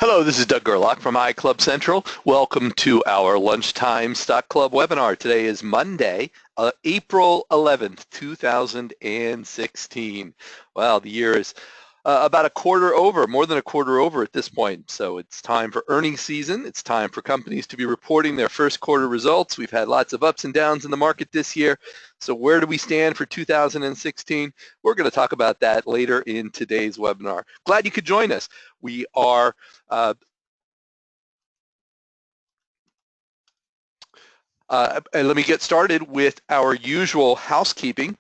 Hello, this is Doug Gerlach from iClub Central. Welcome to our Lunchtime Stock Club webinar. Today is Monday, April 11th, 2016. Well, the year is about a quarter over, more than a quarter over at this point. So it's time for earnings season. It's time for companies to be reporting their first quarter results. We've had lots of ups and downs in the market this year. So where do we stand for 2016? We're going to talk about that later in today's webinar. Glad you could join us. We are and let me get started with our usual housekeeping.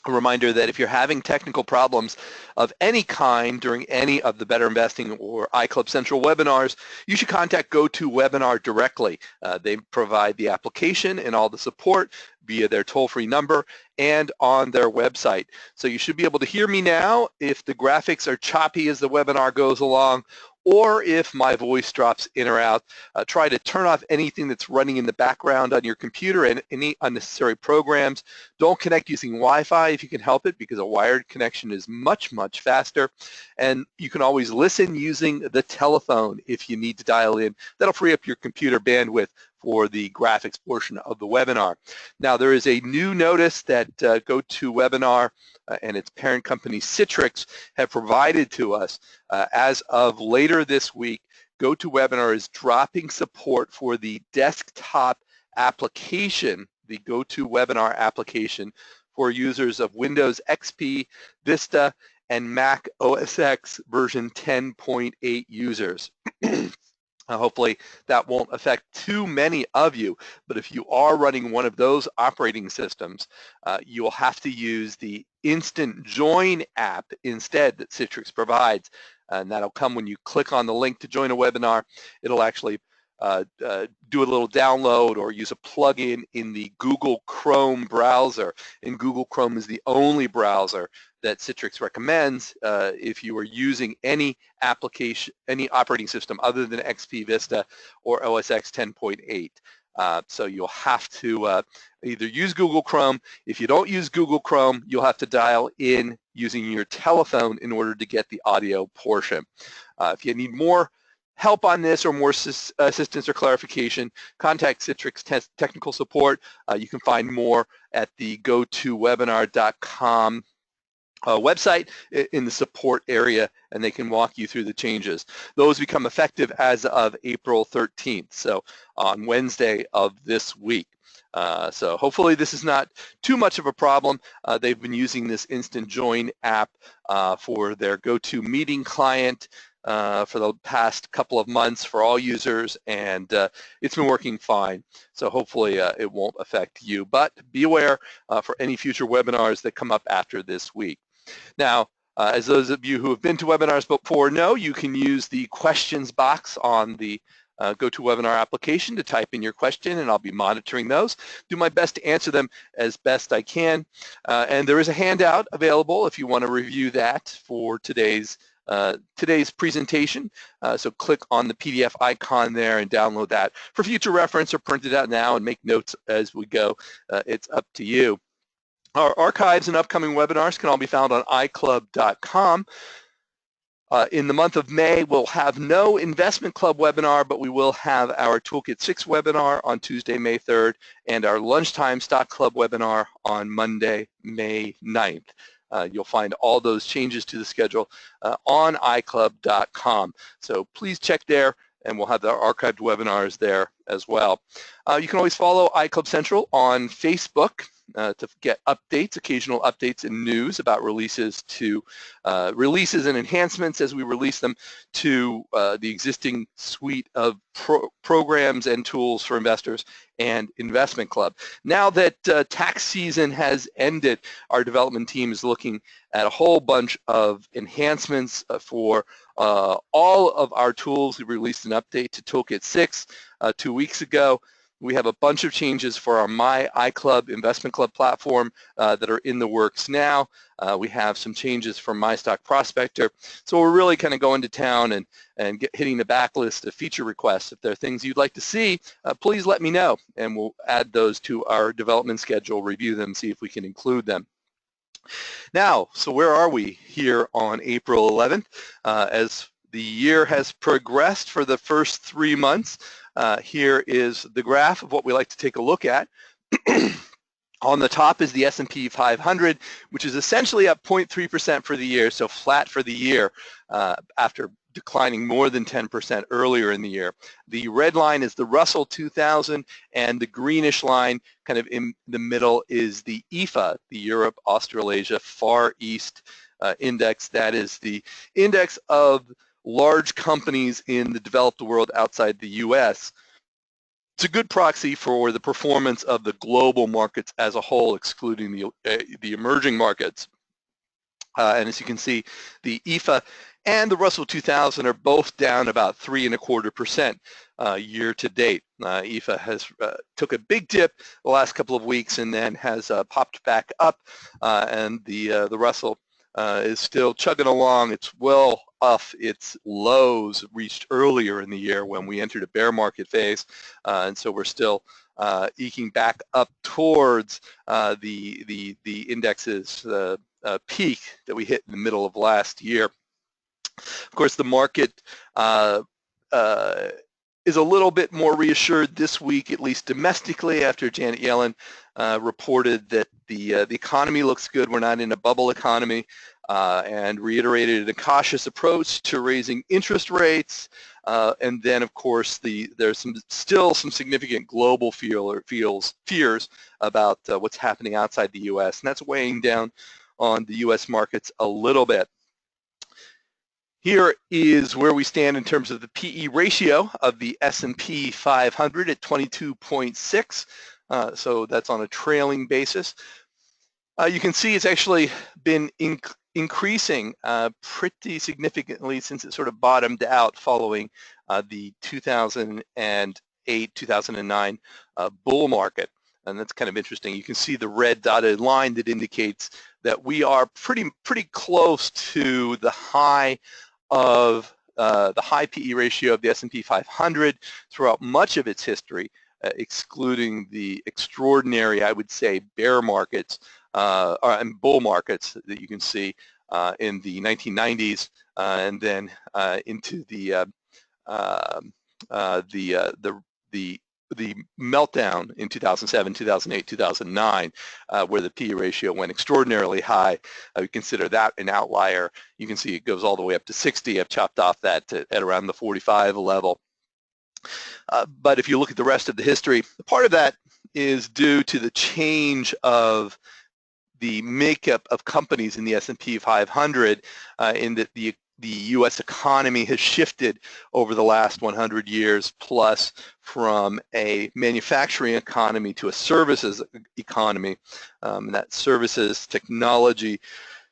A reminder that if you're having technical problems of any kind during any of the Better Investing or iClub Central webinars, you should contact GoToWebinar directly. They provide the application and all the support via their toll-free number and on their website. So you should be able to hear me now if the graphics are choppy as the webinar goes along, or if my voice drops in or out. Try to turn off anything that's running in the background on your computer and any unnecessary programs. Don't connect using Wi-Fi if you can help it, because a wired connection is much faster. And you can always listen using the telephone if you need to dial in. That'll free up your computer bandwidth for the graphics portion of the webinar. Now, there is a new notice that GoToWebinar and its parent company Citrix have provided to us. As of later this week, GoToWebinar is dropping support for the desktop application, the GoToWebinar application for users of Windows XP, Vista, and Mac OS X version 10.8 users. Hopefully that won't affect too many of you, but if you are running one of those operating systems, you'll have to use the Instant Join app instead that Citrix provides, and that'll come when you click on the link to join a webinar. It'll actually do a little download or use a plugin in the Google Chrome browser, and Google Chrome is the only browser that Citrix recommends if you are using any application, any operating system other than XP, Vista, or OS X 10.8. So you'll have to either use Google Chrome. If you don't use Google Chrome, you'll have to dial in using your telephone in order to get the audio portion. If you need more help on this or more assistance or clarification, contact Citrix technical support. You can find more at the gotowebinar.com website in the support area, and they can walk you through the changes. Those become effective as of April 13th, so on Wednesday of this week. So hopefully this is not too much of a problem. They've been using this Instant Join app for their GoToMeeting client for the past couple of months for all users, and it's been working fine. So hopefully it won't affect you, but be aware for any future webinars that come up after this week. Now, as those of you who have been to webinars before know, you can use the questions box on the GoToWebinar application to type in your question, and I'll be monitoring those. Do my best to answer them as best I can. And there is a handout available if you want to review that for today's presentation. So click on the PDF icon there and download that for future reference, or print it out now and make notes as we go. It's up to you. Our archives and upcoming webinars can all be found on iClub.com. In the month of May, we'll have no Investment Club webinar, but we will have our Toolkit 6 webinar on Tuesday, May 3rd, and our Lunchtime Stock Club webinar on Monday, May 9th. You'll find all those changes to the schedule on iClub.com. So please check there, and we'll have our archived webinars there as well. You can always follow iClub Central on Facebook to get updates, occasional updates and news about releases and enhancements as we release them to the existing suite of programs and tools for investors and Investment Club. Now that tax season has ended, our development team is looking at a whole bunch of enhancements for all of our tools. We released an update to Toolkit 6 2 weeks ago. We have a bunch of changes for our My iClub Investment Club platform that are in the works now. We have some changes for My Stock Prospector. So we're really kind of going to town and hitting the backlist of feature requests. If there are things you'd like to see, please let me know, and we'll add those to our development schedule, review them, see if we can include them. Now, so where are we here on April 11th? As the year has progressed for the first 3 months. Here is the graph of what we like to take a look at. On the top is the S&P 500, which is essentially up 0.3% for the year, so flat for the year after declining more than 10% earlier in the year. The red line is the Russell 2000, and the greenish line kind of in the middle is the EFA, the Europe, Australasia, Far East index. That is the index of large companies in the developed world outside the US. It's a good proxy for the performance of the global markets as a whole, excluding the emerging markets. And as you can see, the EFA and the Russell 2000 are both down about 3.25% year to date. EFA has took a big dip the last couple of weeks and then has popped back up, and the Russell is still chugging along. It's well off its lows reached earlier in the year when we entered a bear market phase, and so we're still eking back up towards the index's peak that we hit in the middle of last year. Of course, the market is a little bit more reassured this week, at least domestically, after Janet Yellen reported that the economy looks good. We're not in a bubble economy, and reiterated a cautious approach to raising interest rates. And then, of course, there's still some significant global fears about what's happening outside the U.S., and that's weighing down on the U.S. markets a little bit. Here is where we stand in terms of the PE ratio of the S&P 500 at 22.6. So that's on a trailing basis. You can see it's actually been increasing pretty significantly since it sort of bottomed out following the 2008-2009 bull market. And that's kind of interesting. You can see the red dotted line that indicates that we are pretty close to the high of the high PE ratio of the S&P 500 throughout much of its history, excluding the extraordinary, I would say, bear markets and bull markets that you can see in the 1990s and then into the meltdown in 2007, 2008, 2009, where the PE ratio went extraordinarily high. We consider that an outlier. You can see it goes all the way up to 60. I've chopped off that at around the 45 level. But if you look at the rest of the history, part of that is due to the change of the makeup of companies in the S&P 500 in that the U.S. economy has shifted over the last 100 years plus from a manufacturing economy to a services economy. That services, technology,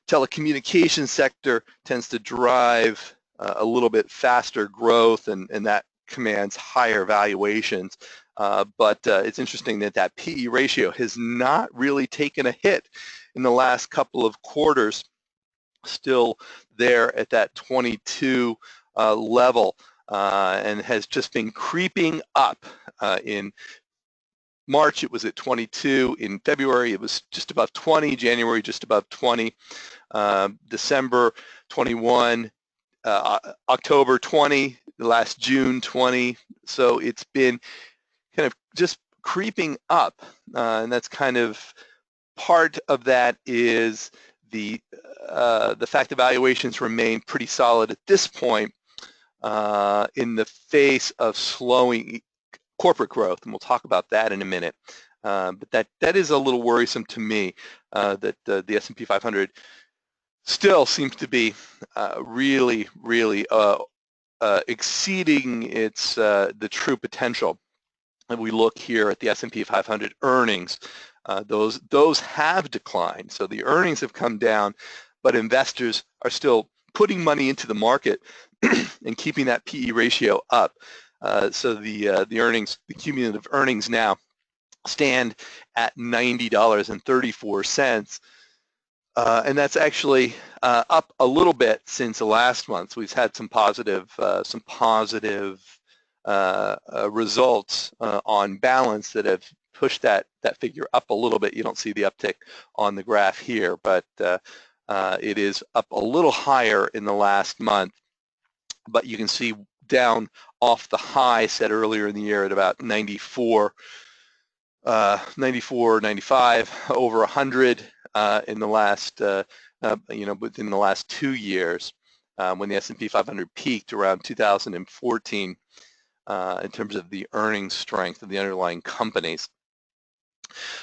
telecommunications sector tends to drive a little bit faster growth, and that commands higher valuations. But it's interesting that that PE ratio has not really taken a hit in the last couple of quarters, still there at that 22 level, and has just been creeping up. In March it was at 22, in February it was just above 20, January just above 20, December 21, October 20, last June 20, so it's been kind of just creeping up, and that's kind of part of that is the fact that valuations remain pretty solid at this point in the face of slowing corporate growth, and we'll talk about that in a minute. But that is a little worrisome to me, that the S&P 500 still seems to be really exceeding its the true potential. And we look here at the S&P 500 earnings. Those have declined, so the earnings have come down, but investors are still putting money into the market and keeping that PE ratio up. So the earnings, the cumulative earnings now stand at $90.34, and that's actually up a little bit since the last month. So we've had some positive results on balance that have pushed that figure up a little bit. You don't see the uptick on the graph here, but it is up a little higher in the last month. but you can see down off the high set earlier in the year at about 94, 95, over 100 in the last, within the last 2 years, when the S&P 500 peaked around 2014 in terms of the earnings strength of the underlying companies.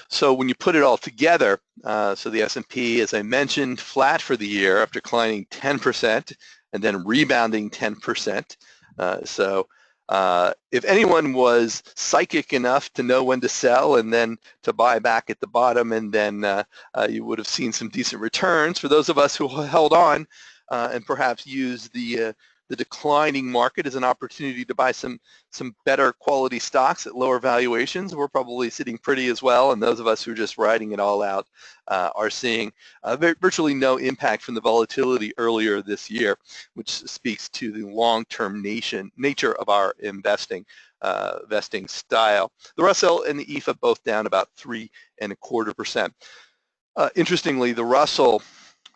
So when you put it all together, so the S&P, as I mentioned, flat for the year after declining 10% and then rebounding 10%. If anyone was psychic enough to know when to sell and then to buy back at the bottom, and then you would have seen some decent returns. For those of us who held on and perhaps used the declining market as an opportunity to buy some better quality stocks at lower valuations, we're probably sitting pretty as well. And those of us who are just riding it all out are seeing virtually no impact from the volatility earlier this year, which speaks to the long-term nature of our investing style. The Russell and the EAFE both down about 3.25%. Interestingly, the Russell,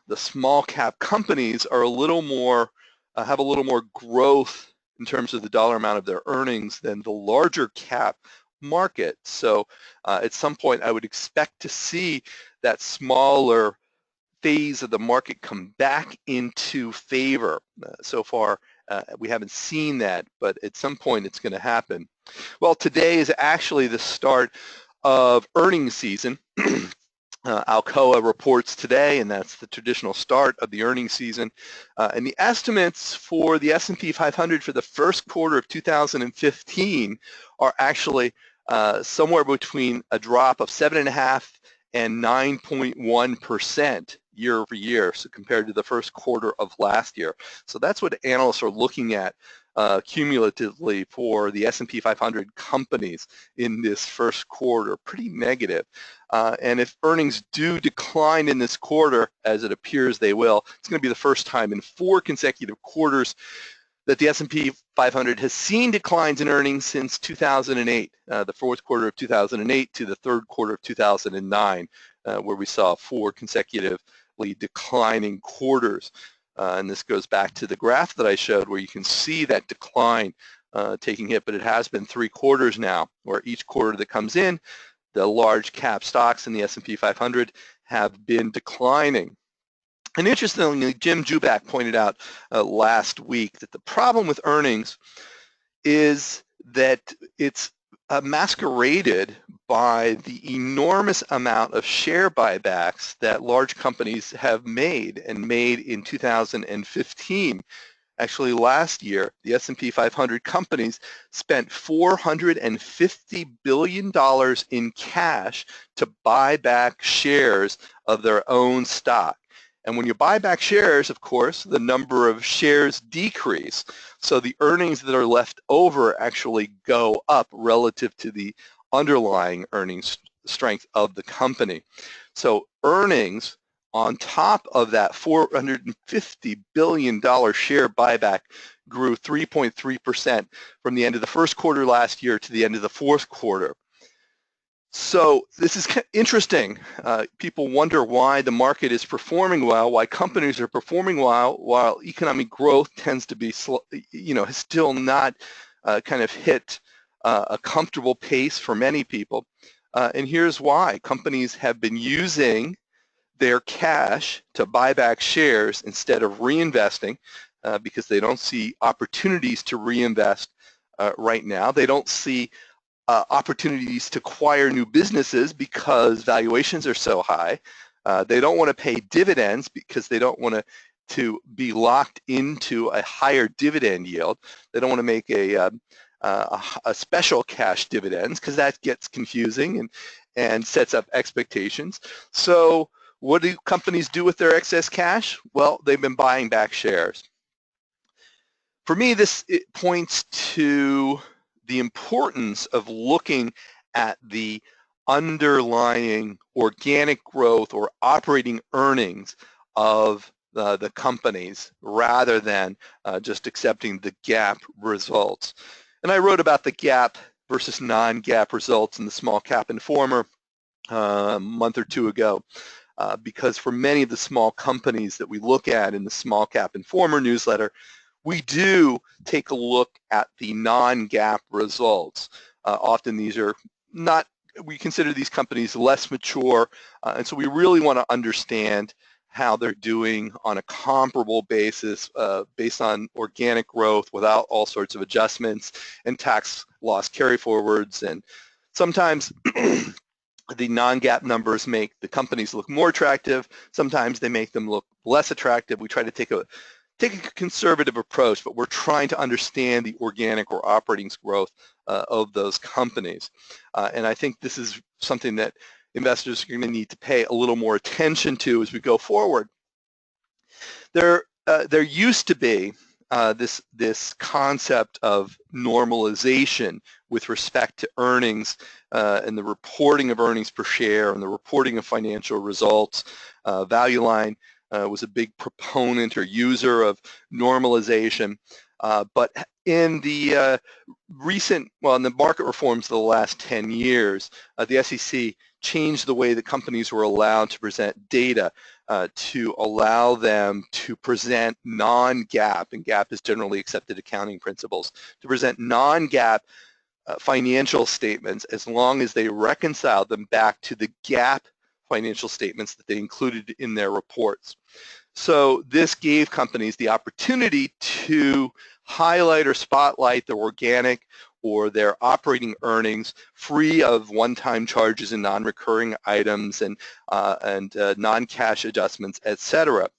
the small cap companies are a little more have a little more growth in terms of the dollar amount of their earnings than the larger cap market. So at some point I would expect to see that smaller phase of the market come back into favor. So far we haven't seen that, but at some point it's going to happen. Well, today is actually the start of earnings season. Alcoa reports today, and that's the traditional start of the earnings season. And the estimates for the S&P 500 for the first quarter of 2015 are actually somewhere between a drop of 7.5% and 9.1% year over year, so compared to the first quarter of last year. So that's what analysts are looking at cumulatively for the S&P 500 companies in this first quarter. Pretty negative. And if earnings do decline in this quarter, as it appears they will, it's going to be the first time in 4 consecutive quarters that the S&P 500 has seen declines in earnings since 2008, the fourth quarter of 2008 to the third quarter of 2009, where we saw 4 consecutively declining quarters. And this goes back to the graph that I showed where you can see that decline taking hit, but it has been 3 quarters now, where each quarter that comes in, the large cap stocks in the S&P 500 have been declining. And interestingly, Jim Juback pointed out last week that the problem with earnings is that it's masqueraded by the enormous amount of share buybacks that large companies have made in 2015. Actually, last year, the S&P 500 companies spent $450 billion in cash to buy back shares of their own stock. And when you buy back shares, of course, the number of shares decrease. So the earnings that are left over actually go up relative to the underlying earnings strength of the company. So earnings on top of that $450 billion share buyback grew 3.3% from the end of the first quarter last year to the end of the fourth quarter. So this is interesting. People wonder why the market is performing well, why companies are performing well, while economic growth tends to be, has still not kind of hit a comfortable pace for many people. And here's why. Companies have been using their cash to buy back shares instead of reinvesting because they don't see opportunities to reinvest right now. They don't see opportunities to acquire new businesses because valuations are so high. They don't want to pay dividends because they don't want to be locked into a higher dividend yield. They don't want to make a special cash dividends because that gets confusing and sets up expectations. So what do companies do with their excess cash? Well, they've been buying back shares. For me, it points to the importance of looking at the underlying organic growth or operating earnings of the companies rather than just accepting the GAAP results. And I wrote about the GAAP versus non-GAAP results in the Small Cap Informer a month or 2 ago because for many of the small companies that we look at in the Small Cap Informer newsletter, we do take a look at the non-GAAP results. Often these are not, we consider these companies less mature, and so we really want to understand how they're doing on a comparable basis based on organic growth without all sorts of adjustments and tax loss carryforwards. And sometimes the non-GAAP numbers make the companies look more attractive. Sometimes they make them look less attractive. We try to take a conservative approach, but we're trying to understand the organic or operating growth of those companies. And I think this is something that investors are going to need to pay a little more attention to as we go forward. There used to be this concept of normalization with respect to earnings and the reporting of earnings per share and the reporting of financial results. Value Line was a big proponent or user of normalization, but in the in the market reforms of the last 10 years, the SEC changed the way that companies were allowed to present data to allow them to present non-GAAP, and GAAP is generally accepted accounting principles, to present non-GAAP financial statements as long as they reconciled them back to the GAAP financial statements that they included in their reports. So this gave companies the opportunity to highlight or spotlight their organic or their operating earnings free of one-time charges and non-recurring items and non-cash adjustments, etc.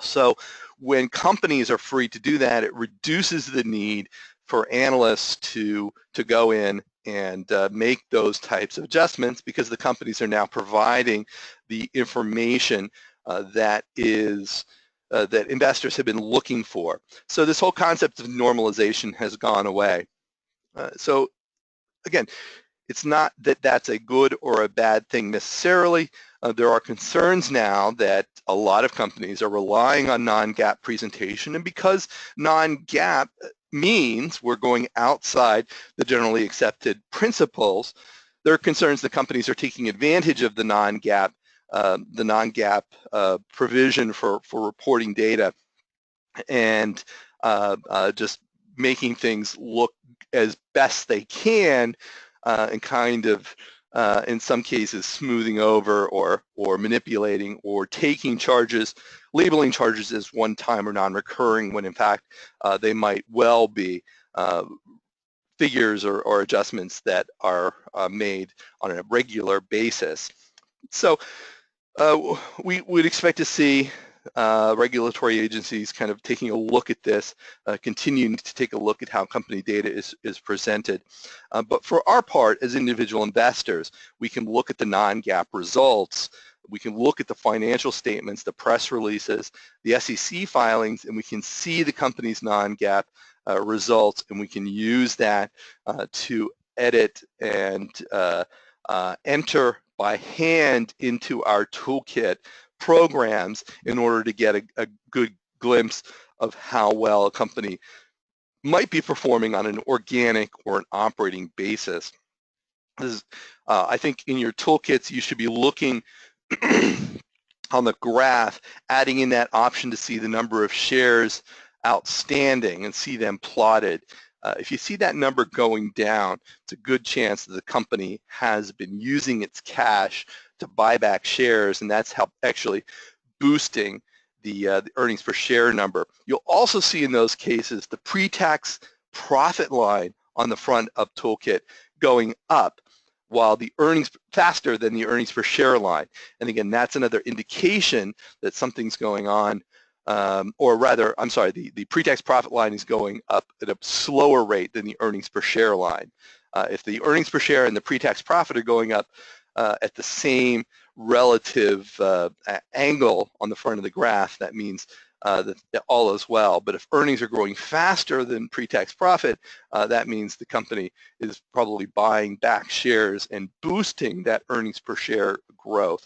So when companies are free to do that, it reduces the need for analysts to go in and make those types of adjustments, because the companies are now providing the information that investors have been looking for. So this whole concept of normalization has gone away. So again, it's not that that's a good or a bad thing necessarily. There are concerns now that a lot of companies are relying on non-GAAP presentation, and because non-GAAP means we're going outside the generally accepted principles, there are concerns that companies are taking advantage of the non-GAAP provision for reporting data and just making things look as best they can and kind of in some cases smoothing over or manipulating or taking charges, labeling charges as one-time or non-recurring when in fact they might well be figures or adjustments that are made on a regular basis. So we would expect to see regulatory agencies kind of taking a look at this, continuing to take a look at how company data is presented. But for our part, as individual investors, we can look at the non-GAAP results, we can look at the financial statements, the press releases, the SEC filings, and we can see the company's non-GAAP results, and we can use that to edit and enter by hand into our toolkit programs in order to get a good glimpse of how well a company might be performing on an organic or an operating basis. This is, I think in your toolkits you should be looking on the graph, adding in that option to see the number of shares outstanding and see them plotted. If you see that number going down, it's a good chance that the company has been using its cash to buy back shares, and that's actually boosting the earnings per share number. You'll also see in those cases the pre-tax profit line on the front of toolkit going up, while the earnings faster than the earnings per share line. And again, that's another indication that something's going on, or rather, I'm sorry, the pre-tax profit line is going up at a slower rate than the earnings per share line. If the earnings per share and the pre-tax profit are going up at the same relative angle on the front of the graph, that means that all is well. But if earnings are growing faster than pre-tax profit, that means the company is probably buying back shares and boosting that earnings per share growth.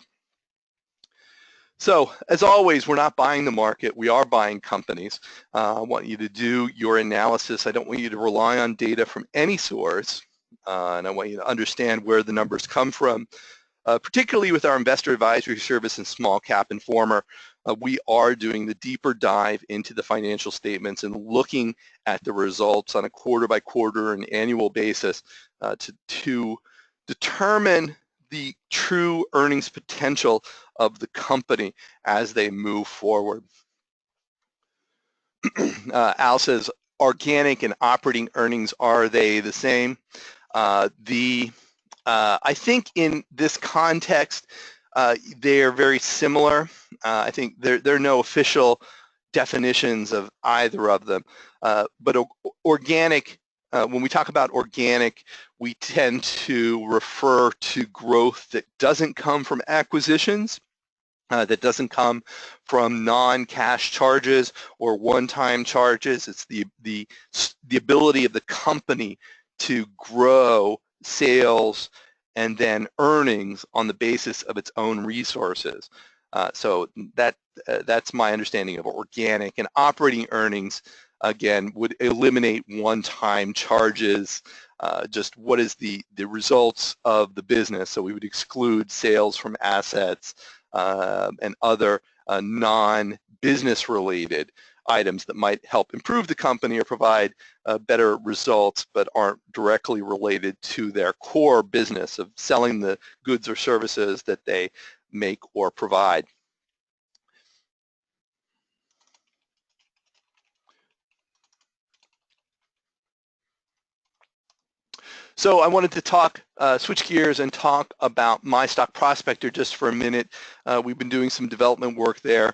So as always, we're not buying the market, we are buying companies. I want you to do your analysis. I don't want you to rely on data from any source, and I want you to understand where the numbers come from. Particularly with our investor advisory service and Small Cap Informer, we are doing the deeper dive into the financial statements and looking at the results on a quarter-by-quarter and annual basis to determine the true earnings potential of the company as they move forward. Al says, organic and operating earnings, are they the same? I think in this context, they are very similar. I think there are no official definitions of either of them. But organic, when we talk about organic, we tend to refer to growth that doesn't come from acquisitions, that doesn't come from non-cash charges or one-time charges. It's the ability of the company to grow sales and then earnings on the basis of its own resources. So that's my understanding of organic. And operating earnings, again, would eliminate one-time charges, just what is the results of the business. So we would exclude sales from assets and other non-business related items that might help improve the company or provide better results but aren't directly related to their core business of selling the goods or services that they make or provide. So I wanted to talk, switch gears and talk about My Stock Prospector just for a minute. We've been doing some development work there.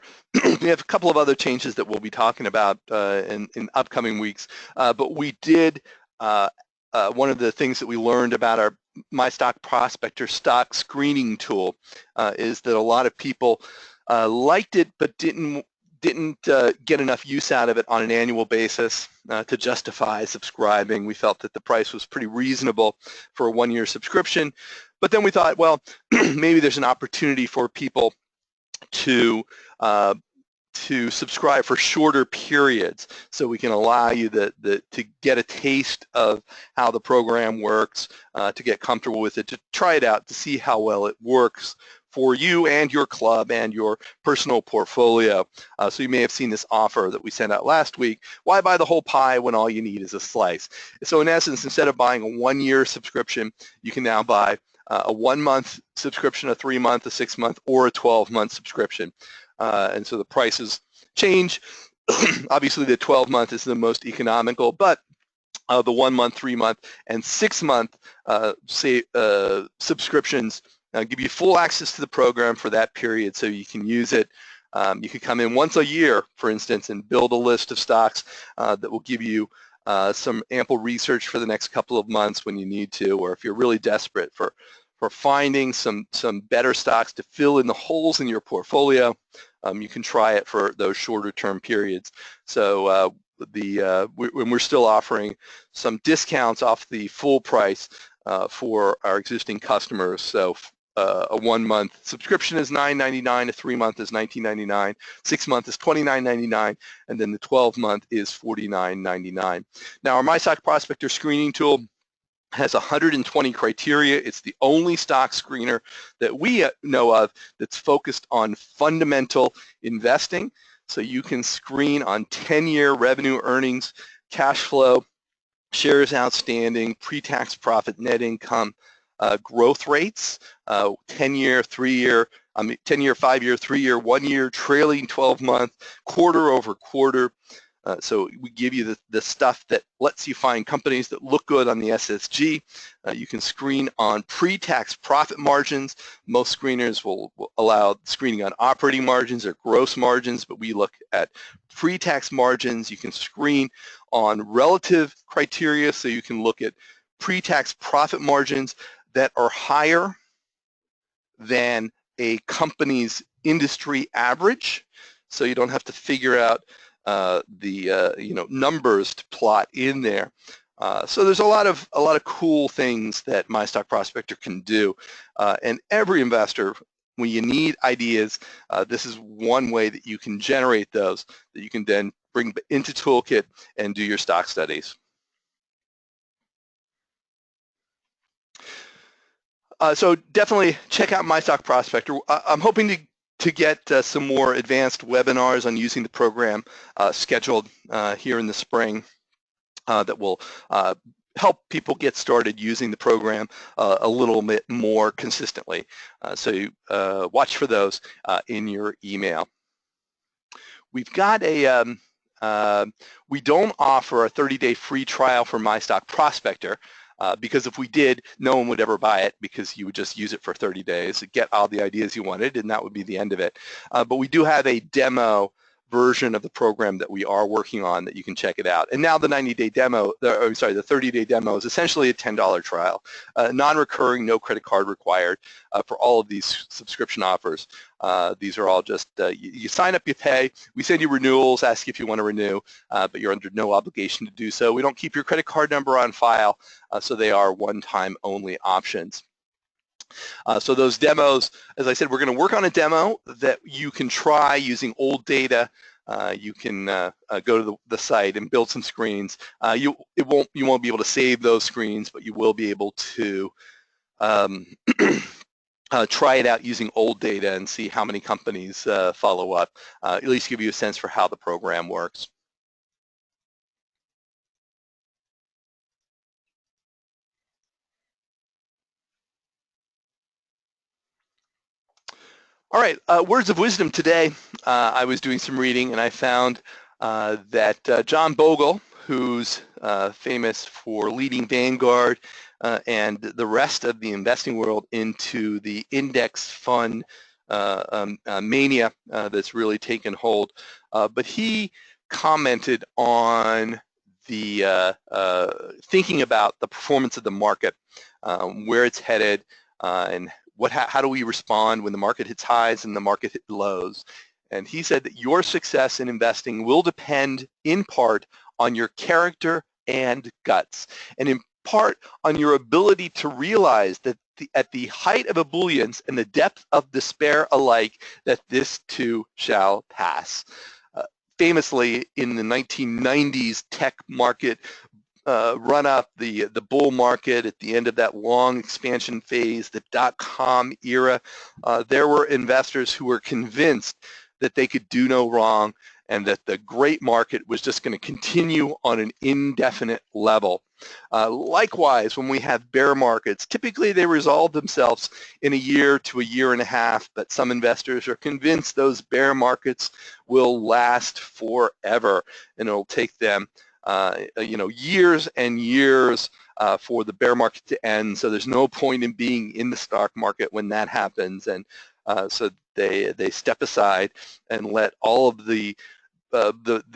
We have a couple of other changes that we'll be talking about in upcoming weeks. But we did, one of the things that we learned about our My Stock Prospector stock screening tool is that a lot of people liked it but didn't get enough use out of it on an annual basis to justify subscribing. We felt that the price was pretty reasonable for a one-year subscription, but then we thought, well, maybe there's an opportunity for people to subscribe for shorter periods, so we can allow you to get a taste of how the program works, to get comfortable with it, to try it out, to see how well it works for you and your club and your personal portfolio. So you may have seen this offer that we sent out last week. Why buy the whole pie when all you need is a slice? So in essence, instead of buying a one-year subscription, you can now buy a 1-month subscription, a 3-month, a 6-month, or a 12-month subscription. And so the prices change. Obviously, the 12-month is the most economical, but the 1-month, 3-month, and 6-month subscriptions give you full access to the program for that period, so you can use it. You can come in once a year, for instance, and build a list of stocks that will give you some ample research for the next couple of months when you need to, or if you're really desperate for finding some better stocks to fill in the holes in your portfolio, you can try it for those shorter term periods. So we're still offering some discounts off the full price for our existing customers. So a 1-month subscription is $9.99, a 3-month is $19.99, 6-month is $29.99, and then the 12-month is $49.99. Now, our My Stock Prospector screening tool has 120 criteria. It's the only stock screener that we know of that's focused on fundamental investing. So you can screen on 10-year revenue, earnings, cash flow, shares outstanding, pre-tax profit, net income, growth rates, 10-year, 3-year, 10-year, 5-year, 3-year, 1-year, trailing 12-month, quarter over quarter. So we give you the stuff that lets you find companies that look good on the SSG. You can screen on pre-tax profit margins. Most screeners will allow screening on operating margins or gross margins, but we look at pre-tax margins. You can screen on relative criteria, so you can look at pre-tax profit margins that are higher than a company's industry average, so you don't have to figure out the numbers to plot in there. So there's a lot of cool things that My Stock Prospector can do, and every investor, when you need ideas, this is one way that you can generate those that you can then bring into Toolkit and do your stock studies. So definitely check out My Stock Prospector. I'm hoping to get some more advanced webinars on using the program scheduled here in the spring that will help people get started using the program a little bit more consistently. So watch for those in your email. We've got a, we don't offer a 30-day free trial for My Stock Prospector because if we did, no one would ever buy it because you would just use it for 30 days, get all the ideas you wanted, and that would be the end of it. But we do have a demo version of the program that we are working on that you can check it out. And now the 90-day demo, the 30-day demo is essentially a $10 trial, non-recurring, no credit card required for all of these subscription offers. These are all just, you sign up, you pay, we send you renewals, ask if you want to renew, but you're under no obligation to do so. We don't keep your credit card number on file, so they are one-time only options. So those demos, as I said, we're going to work on a demo that you can try using old data. You can go to the site and build some screens. You won't be able to save those screens, but you will be able to try it out using old data and see how many companies follow up. At least give you a sense for how the program works. All right, words of wisdom today. I was doing some reading and I found that John Bogle, who's famous for leading Vanguard and the rest of the investing world into the index fund mania that's really taken hold, but he commented on the thinking about the performance of the market, where it's headed, and how do we respond when the market hits highs and the market hits lows? And he said that your success in investing will depend in part on your character and guts, and in part on your ability to realize that at the height of ebullience and the depth of despair alike, that this too shall pass. Famously, in the 1990s tech market run up, the bull market at the end of that long expansion phase, the dot-com era, there were investors who were convinced that they could do no wrong and that the great market was just going to continue on an indefinite level. Likewise, when we have bear markets, typically they resolve themselves in a year to a year and a half, but some investors are convinced those bear markets will last forever, and it'll take them years and years for the bear market to end, so there's no point in being in the stock market when that happens, and so they step aside and let all of the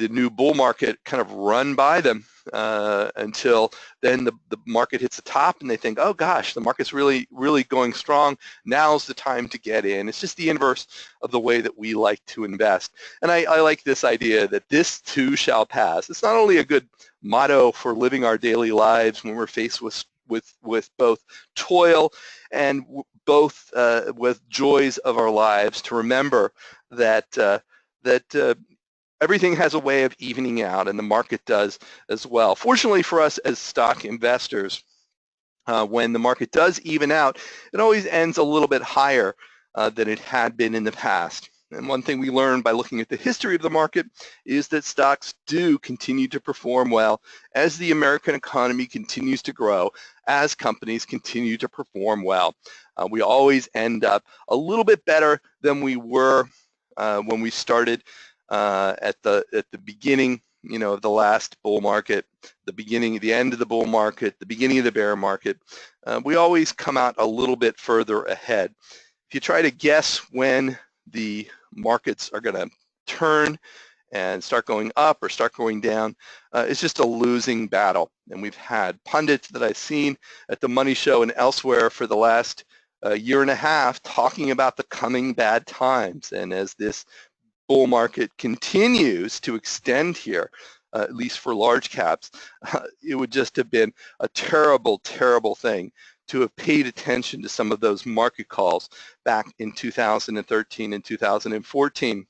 new bull market kind of run by them until then the market hits the top and they think, oh gosh, the market's really going strong, now's the time to get in. It's just the inverse of the way that we like to invest. And I like this idea that this too shall pass. It's not only a good motto for living our daily lives when we're faced with both toil and both with joys of our lives, to remember that everything has a way of evening out, and the market does as well. Fortunately for us as stock investors, when the market does even out, it always ends a little bit higher than it had been in the past. And one thing we learned by looking at the history of the market is that stocks do continue to perform well as the American economy continues to grow, as companies continue to perform well. We always end up a little bit better than we were when we started at the beginning, of the last bull market, the end of the bull market, the beginning of the bear market. We always come out a little bit further ahead. If you try to guess when the markets are going to turn and start going up or start going down, it's just a losing battle. And we've had pundits that I've seen at the Money Show and elsewhere for the last year and a half talking about the coming bad times. And as this bull market continues to extend here, at least for large caps, it would just have been a terrible, terrible thing to have paid attention to some of those market calls back in 2013 and 2014,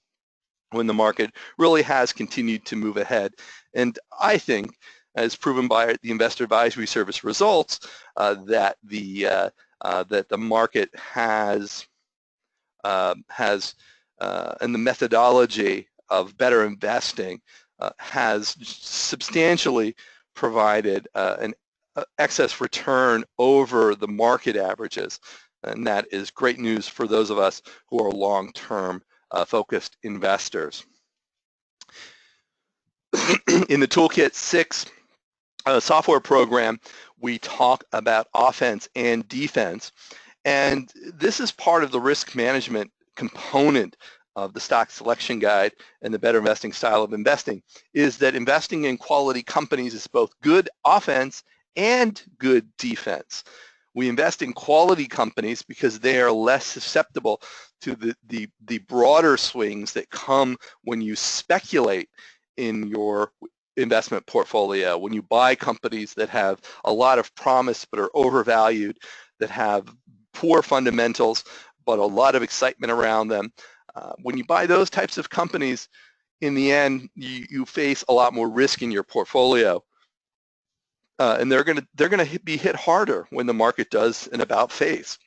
when the market really has continued to move ahead. And I think, as proven by the Investor Advisory Service results, that the market has and the methodology of better investing has substantially provided an excess return over the market averages, and that is great news for those of us who are long-term focused investors. In the Toolkit 6 software program, we talk about offense and defense, and this is part of the risk management component of the stock selection guide and the better investing style of investing, is that investing in quality companies is both good offense and good defense. We invest in quality companies because they are less susceptible to the broader swings that come when you speculate in your investment portfolio, when you buy companies that have a lot of promise but are overvalued, that have poor fundamentals but a lot of excitement around them. When you buy those types of companies, in the end, you face a lot more risk in your portfolio, and they're going to be hit harder when the market does an about face.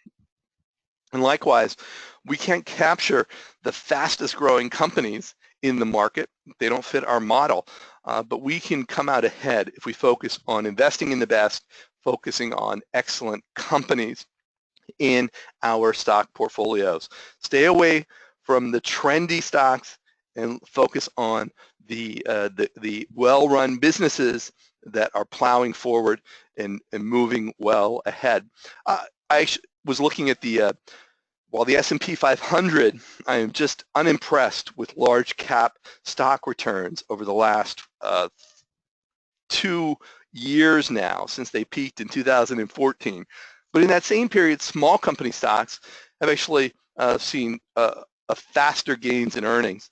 And likewise, we can't capture the fastest growing companies in the market. They don't fit our model, but we can come out ahead if we focus on investing in the best, focusing on excellent companies in our stock portfolios. Stay away from the trendy stocks and focus on the well-run businesses that are plowing forward and moving well ahead. I was looking at while the S&P 500, I am just unimpressed with large cap stock returns over the last 2 years now, since they peaked in 2014. But in that same period, small company stocks have actually seen a faster gains in earnings.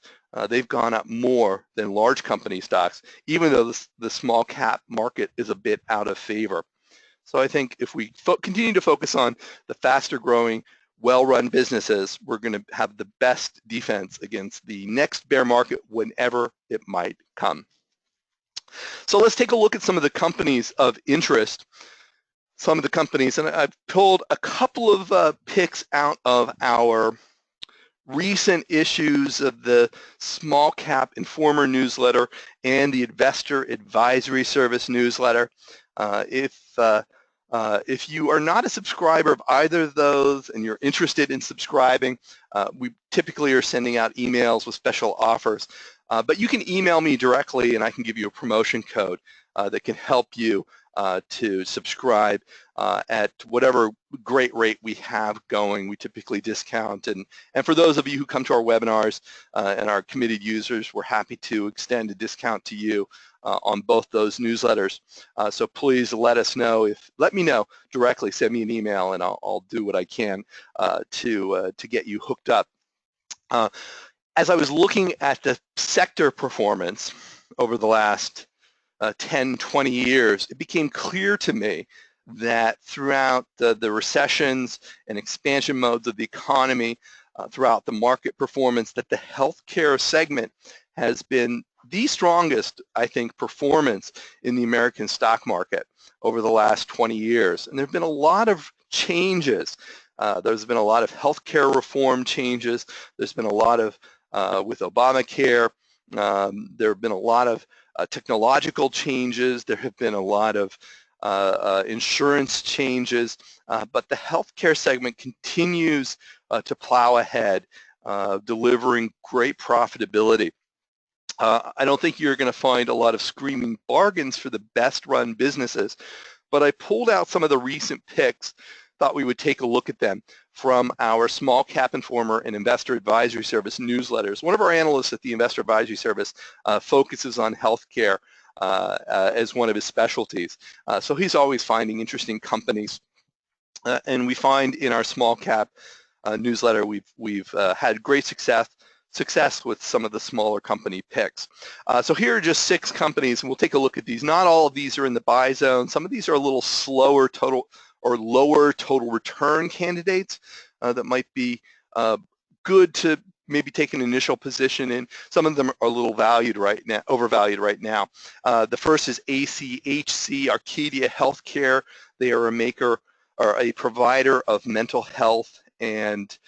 They've gone up more than large company stocks, even though the small cap market is a bit out of favor. So I think if we continue to focus on the faster growing, well-run businesses, we're going to have the best defense against the next bear market whenever it might come. So let's take a look at some of the companies of interest. Some of the companies, and I've pulled a couple of picks out of our recent issues of the Small Cap Informer newsletter and the Investor Advisory Service newsletter. If you are not a subscriber of either of those and you're interested in subscribing, we typically are sending out emails with special offers. But you can email me directly and I can give you a promotion code that can help you to subscribe at whatever great rate we have going. We typically discount, and for those of you who come to our webinars and are committed users, we're happy to extend a discount to you on both those newsletters. So please let me know directly, send me an email, and I'll do what I can to get you hooked up. As I was looking at the sector performance over the last 10, 20 years, it became clear to me that throughout the recessions and expansion modes of the economy, throughout the market performance, that the healthcare segment has been the strongest, I think, performance in the American stock market over the last 20 years. And there have been a lot of changes. There's been a lot of healthcare reform changes. There's been a lot of, with Obamacare, there have been a lot of technological changes. There have been a lot of insurance changes, but the healthcare segment continues to plow ahead, delivering great profitability. I don't think you're going to find a lot of screaming bargains for the best run businesses, but I pulled out some of the recent picks, thought we would take a look at them from our Small Cap Informer and Investor Advisory Service newsletters. One of our analysts at the Investor Advisory Service focuses on healthcare as one of his specialties. So he's always finding interesting companies. And we find in our Small Cap newsletter, we've had great success with some of the smaller company picks. So here are just 6 companies, and we'll take a look at these. Not all of these are in the buy zone. Some of these are a little slower total or lower total return candidates that might be good to maybe take an initial position in. Some of them are a little overvalued right now. The first is ACHC, Arcadia Healthcare. They are a provider of mental health and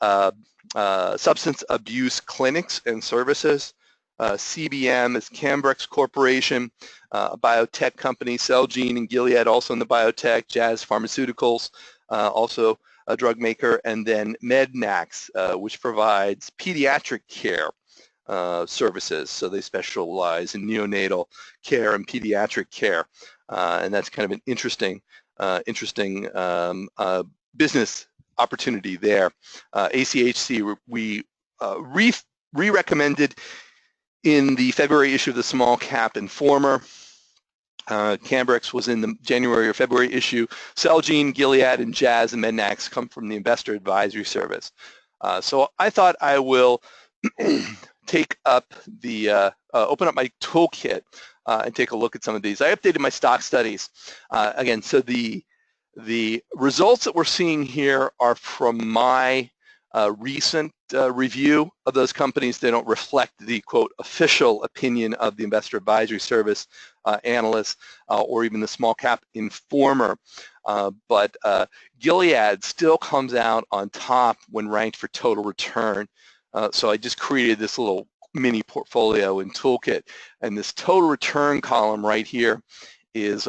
substance abuse clinics and services. CBM is Cambrex Corporation, a biotech company. Celgene and Gilead also in the biotech. Jazz Pharmaceuticals, also a drug maker. And then Mednax, which provides pediatric care services. So they specialize in neonatal care and pediatric care. And that's kind of an interesting business opportunity there. ACHC, we re-recommended in the February issue of the Small Cap Informer. Cambrex was in the January or February issue. Celgene, Gilead, and Jazz and Mednax come from the Investor Advisory Service. So I thought I will take up the, open up my toolkit and take a look at some of these. I updated my stock studies. Again, so the results that we're seeing here are from my recent review of those companies. They don't reflect the, quote, official opinion of the Investor Advisory Service analysts or even the Small Cap Informer. But Gilead still comes out on top when ranked for total return. So I just created this little mini portfolio and toolkit. And this total return column right here is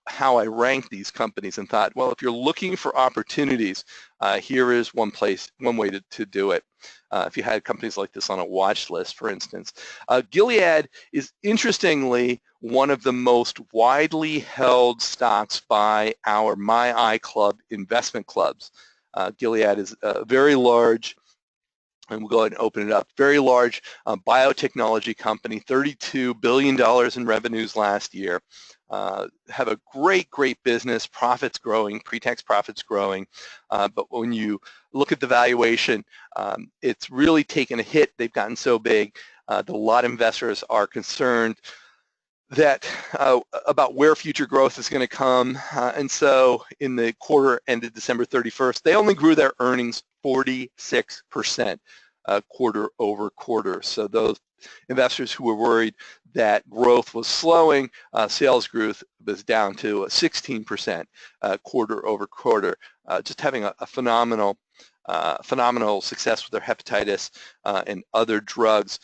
how I rank these companies and thought, well, if you're looking for opportunities, here is one way to do it. If you had companies like this on a watch list, for instance. Gilead is interestingly one of the most widely held stocks by our My iClub investment clubs. Gilead is a very large, and we'll go ahead and open it up, very large biotechnology company, $32 billion in revenues last year. Have a great business, profits growing, pre-tax profits growing, but when you look at the valuation, it's really taken a hit. They've gotten so big that a lot of investors are concerned that about where future growth is going to come, and so in the quarter ended December 31st, they only grew their earnings 46% quarter over quarter. So those investors who were worried that growth was slowing, sales growth was down to 16% quarter over quarter, just having a phenomenal success with their hepatitis and other drugs.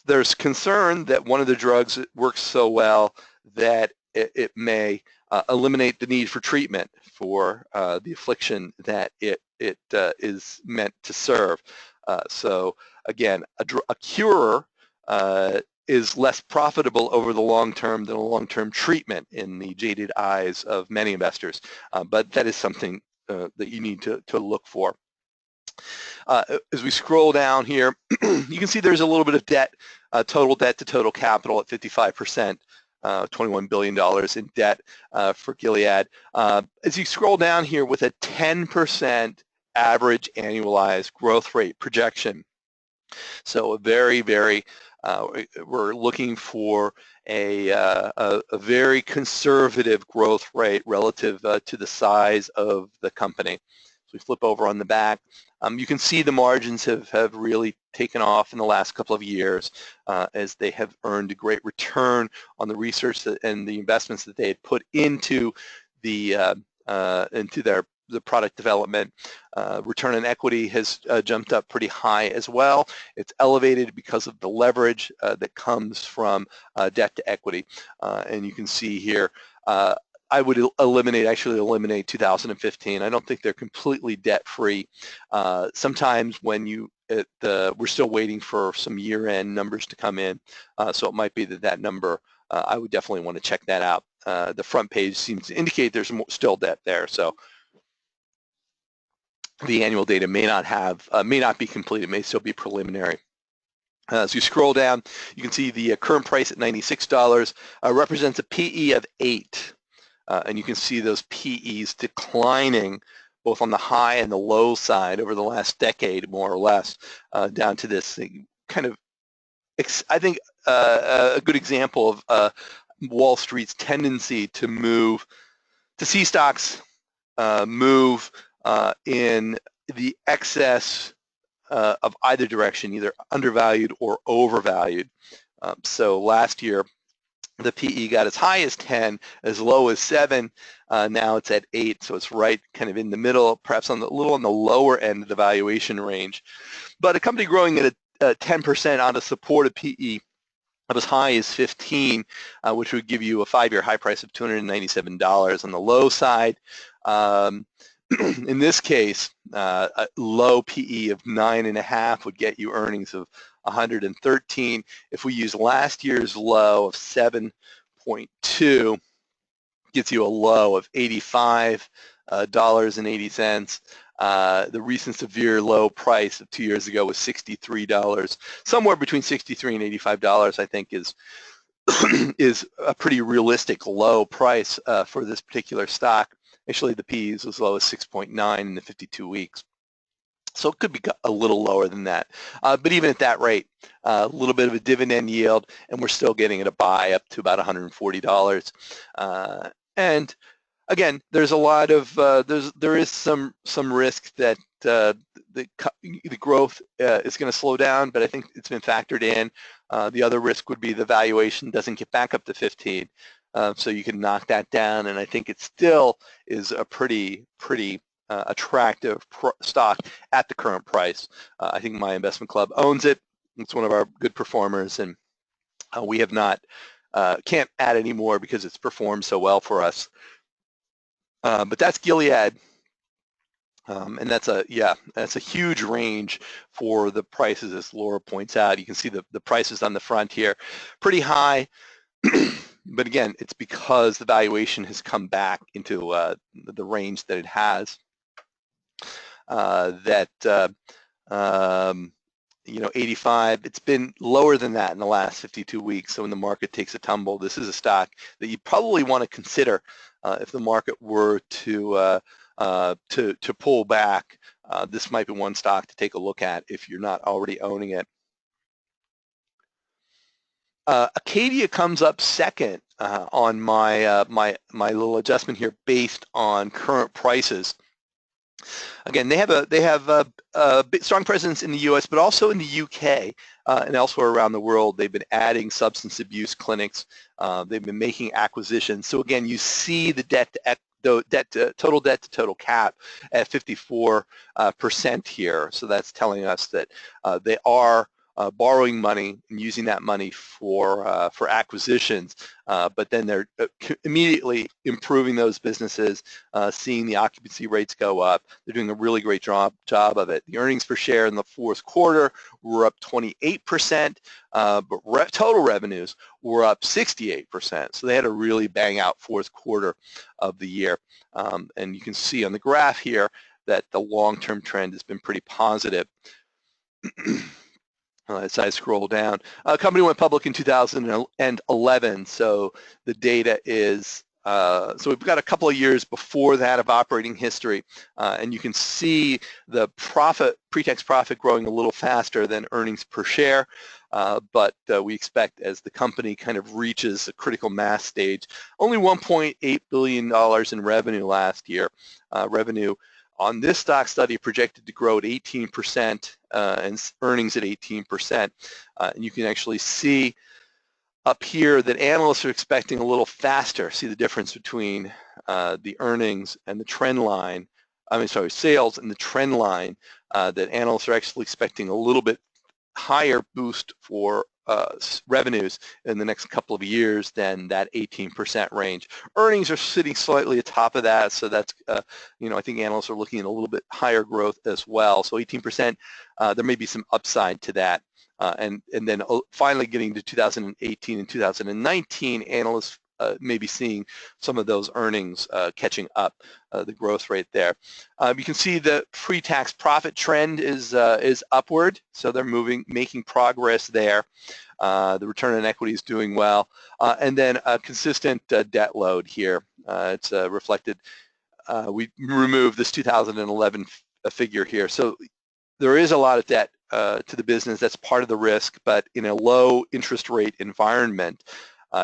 There's concern that one of the drugs works so well that it may eliminate the need for treatment for the affliction that it is meant to serve. So again, a cure is less profitable over the long term than a long-term treatment in the jaded eyes of many investors, but that is something that you need to look for. As we scroll down here, you can see there's a little bit of debt, total debt to total capital at 55%, $21 billion in debt for Gilead. As you scroll down here with a 10% average annualized growth rate projection. So a very, we're looking for a very conservative growth rate relative to the size of the company. So we flip over on the back. You can see the margins have really taken off in the last couple of years as they have earned a great return on the research and the investments that they had put into the product development. Return on equity has jumped up pretty high as well. It's elevated because of the leverage that comes from debt to equity. And you can see here, I would actually eliminate 2015. I don't think they're completely debt-free. Sometimes when we're still waiting for some year-end numbers to come in, so it might be that number, I would definitely want to check that out. The front page seems to indicate there's still debt there, so the annual data may not be complete. It may still be preliminary. As you scroll down, you can see the current price at $96 represents a PE of 8. And you can see those PEs declining both on the high and the low side over the last decade, more or less, down to this kind of, I think, a good example of Wall Street's tendency to see stocks move in the excess of either direction, either undervalued or overvalued. So last year, The PE got as high as 10, as low as 7. Now it's at 8, so it's right kind of in the middle, perhaps on the little on the lower end of the valuation range. But a company growing at a 10% on a supported PE of as high as 15, which would give you a 5-year high price of $297 on the low side. In this case, a low PE of 9.5 would get you earnings of 113. If we use last year's low of 7.2, gets you a low of $85.80. The recent severe low price of 2 years ago was $63. Somewhere between $63 and $85, I think, is a pretty realistic low price for this particular stock. Actually, the PE is as low as 6.9 in the 52 weeks. So it could be a little lower than that. But even at that rate, a little bit of a dividend yield, and we're still getting it a buy up to about $140. And again, there's a lot of there is some risk that the growth is going to slow down, but I think it's been factored in. The other risk would be the valuation doesn't get back up to 15, so you can knock that down, and I think it still is a pretty attractive stock at the current price. I think my investment club owns it. It's one of our good performers, and we have not can't add any more because it's performed so well for us. But that's Gilead, and that's a huge range for the prices, as Laura points out. You can see the prices on the front here, pretty high. But again, it's because the valuation has come back into the range that it has. 85, it's been lower than that in the last 52 weeks. So when the market takes a tumble, this is a stock that you probably want to consider if the market were to pull back. This might be one stock to take a look at if you're not already owning it. Acadia comes up second on my my little adjustment here based on current prices. Again, they have a strong presence in the U.S., but also in the U.K. And elsewhere around the world. They've been adding substance abuse clinics. They've been making acquisitions. So again, you see the total debt to total cap at 54% here. So that's telling us that they are borrowing money and using that money for acquisitions, but then they're immediately improving those businesses, seeing the occupancy rates go up. They're doing a really great job of it. The earnings per share in the fourth quarter were up 28%, but total revenues were up 68%. So they had a really bang out fourth quarter of the year. And you can see on the graph here that the long-term trend has been pretty positive. As I scroll down, the company went public in 2011, so the data is, so we've got a couple of years before that of operating history, and you can see the pre-tax profit growing a little faster than earnings per share, but we expect as the company kind of reaches a critical mass stage, only $1.8 billion in revenue last year. Revenue on this stock study projected to grow at 18% and earnings at 18%. And you can actually see up here that analysts are expecting a little faster. See the difference between the earnings and the trend line. Sales and the trend line, that analysts are actually expecting a little bit higher boost for revenues in the next couple of years than that 18% range. Earnings are sitting slightly atop of that, so that's, I think analysts are looking at a little bit higher growth as well. So 18%, there may be some upside to that. And then finally getting to 2018 and 2019, analysts may be seeing some of those earnings catching up, the growth rate there. You can see the pre-tax profit trend is upward, so they're making progress there. The return on equity is doing well, and then a consistent debt load here. It's reflected. We removed this 2011 figure here, so there is a lot of debt to the business. That's part of the risk, but in a low interest rate environment,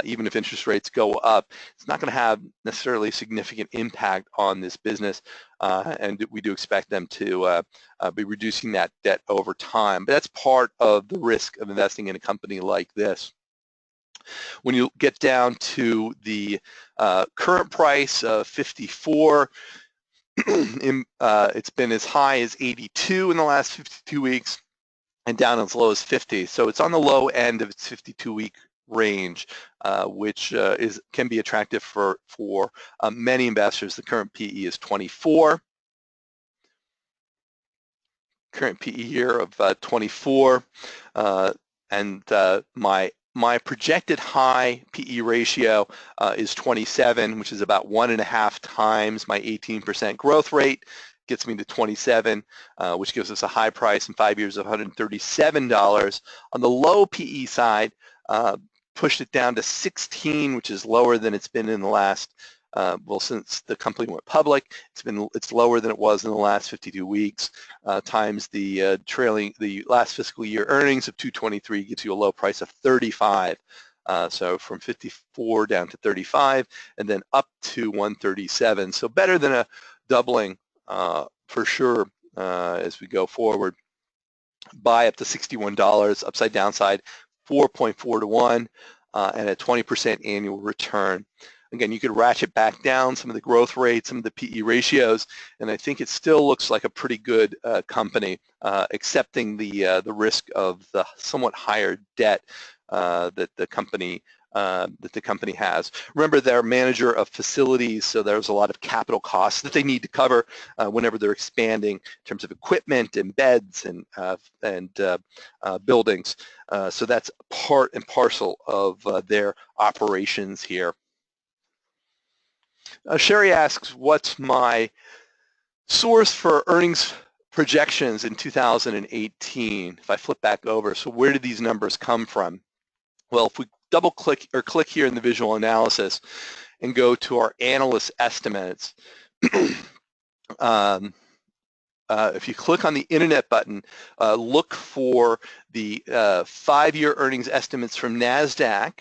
even if interest rates go up, it's not going to have necessarily a significant impact on this business, and we do expect them to be reducing that debt over time. But that's part of the risk of investing in a company like this. When you get down to the current price of 54, it's been as high as 82 in the last 52 weeks and down as low as 50. So it's on the low end of its 52-week range, which can be attractive for many investors. The current PE is 24. Current PE here of 24, and my projected high PE ratio is 27, which is about 1.5 times my 18% growth rate. Gets me to 27, which gives us a high price in 5 years of $137. On the low PE side, pushed it down to 16, which is lower than it's been in the last, well, since the company went public. It's lower than it was in the last 52 weeks. Times the last fiscal year earnings of 223 gives you a low price of 35. So from 54 down to 35, and then up to 137. So better than a doubling for sure as we go forward. Buy up to $61, upside downside 4.4 to 1, and a 20% annual return. Again, you could ratchet back down some of the growth rates, some of the PE ratios, and I think it still looks like a pretty good company, accepting the risk of the somewhat higher debt that the company has. Remember, they're a manager of facilities, so there's a lot of capital costs that they need to cover whenever they're expanding in terms of equipment and beds and buildings. So that's part and parcel of their operations here. Sherry asks, what's my source for earnings projections in 2018? If I flip back over, so where did these numbers come from? Well, if we double click or click here in the visual analysis and go to our analyst estimates, if you click on the internet button, look for the 5-year earnings estimates from NASDAQ,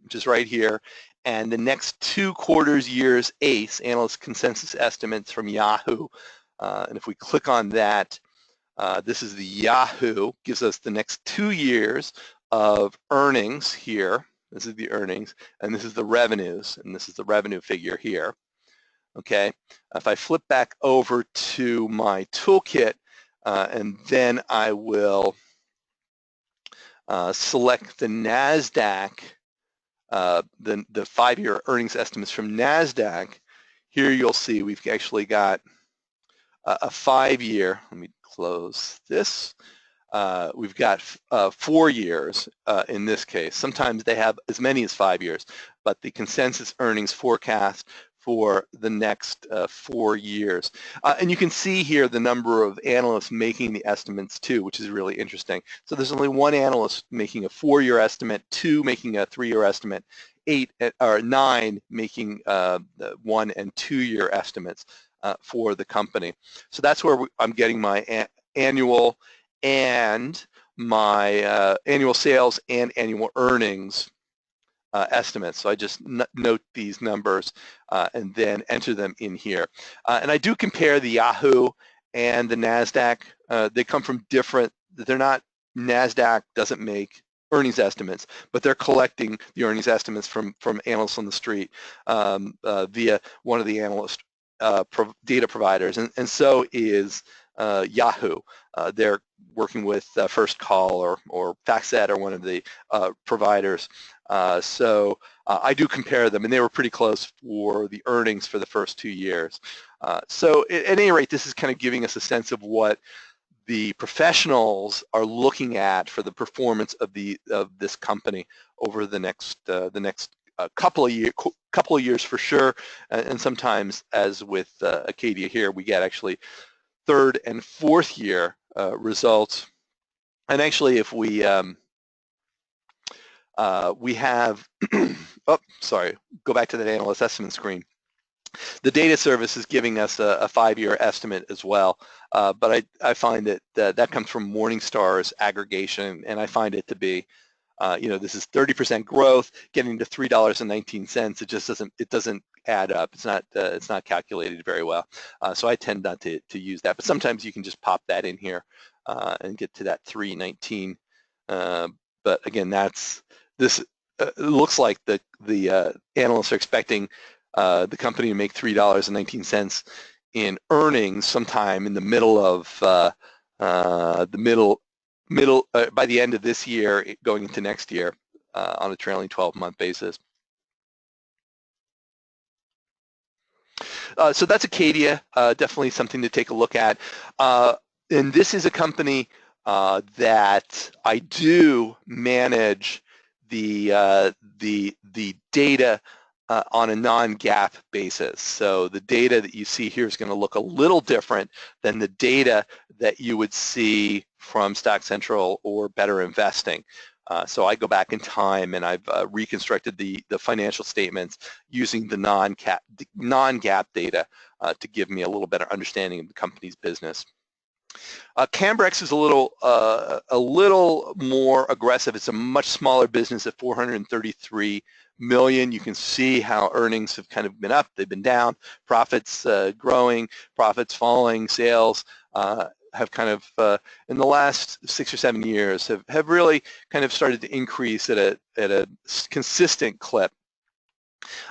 which is right here, and the next 2 quarters years ACE, Analyst Consensus Estimates from Yahoo. And if we click on that, this is the Yahoo, gives us the next 2 years of earnings here. This is the earnings, and this is the revenues, and this is the revenue figure here. Okay, if I flip back over to my toolkit, and then I will select the NASDAQ, the 5-year earnings estimates from NASDAQ. Here you'll see we've actually got a 5-year, let me close this. We've got 4 years in this case. Sometimes they have as many as 5 years, but the consensus earnings forecast for the next 4 years. And you can see here the number of analysts making the estimates too, which is really interesting. So there's only 1 analyst making a 4-year estimate, 2 making a 3-year estimate, 8 or 9 making 1 and 2-year estimates for the company. So that's where I'm getting my annual and my annual sales and annual earnings estimates. So I just note these numbers and then enter them in here. And I do compare the Yahoo and the NASDAQ. They come from different, they're not, NASDAQ doesn't make earnings estimates, but they're collecting the earnings estimates from analysts on the street via one of the analyst data providers. And so is Yahoo. They're working with First Call or FactSet or one of the providers. So I do compare them, and they were pretty close for the earnings for the first 2 years. So at any rate, this is kind of giving us a sense of what the professionals are looking at for the performance of this company over the next couple of years for sure, and sometimes, as with Acadia here, we get actually 3rd and 4th year results. And actually, if we have, oh, sorry, go back to that analyst estimate screen. The data service is giving us a 5-year estimate as well, but I find that that comes from Morningstar's aggregation, and I find it to be, this is 30% growth, getting to $3.19. It just doesn't add up. It's not calculated very well. So I tend not to use that, but sometimes you can just pop that in here and get to that $3.19. But again, this it looks like the analysts are expecting the company to make $3.19 in earnings sometime in the middle of by the end of this year, going into next year, on a trailing 12-month basis. So that's Acadia, definitely something to take a look at. And this is a company that I do manage the data on a non-GAAP basis. So the data that you see here is going to look a little different than the data that you would see from Stock Central or Better Investing. So I go back in time and I've reconstructed the financial statements using the non-GAAP data to give me a little better understanding of the company's business. Cambrex is a little more aggressive. It's a much smaller business at $433 million. You can see how earnings have kind of been up, they've been down, profits growing, profits falling, sales have kind of, in the last 6 or 7 years, have really kind of started to increase at a consistent clip.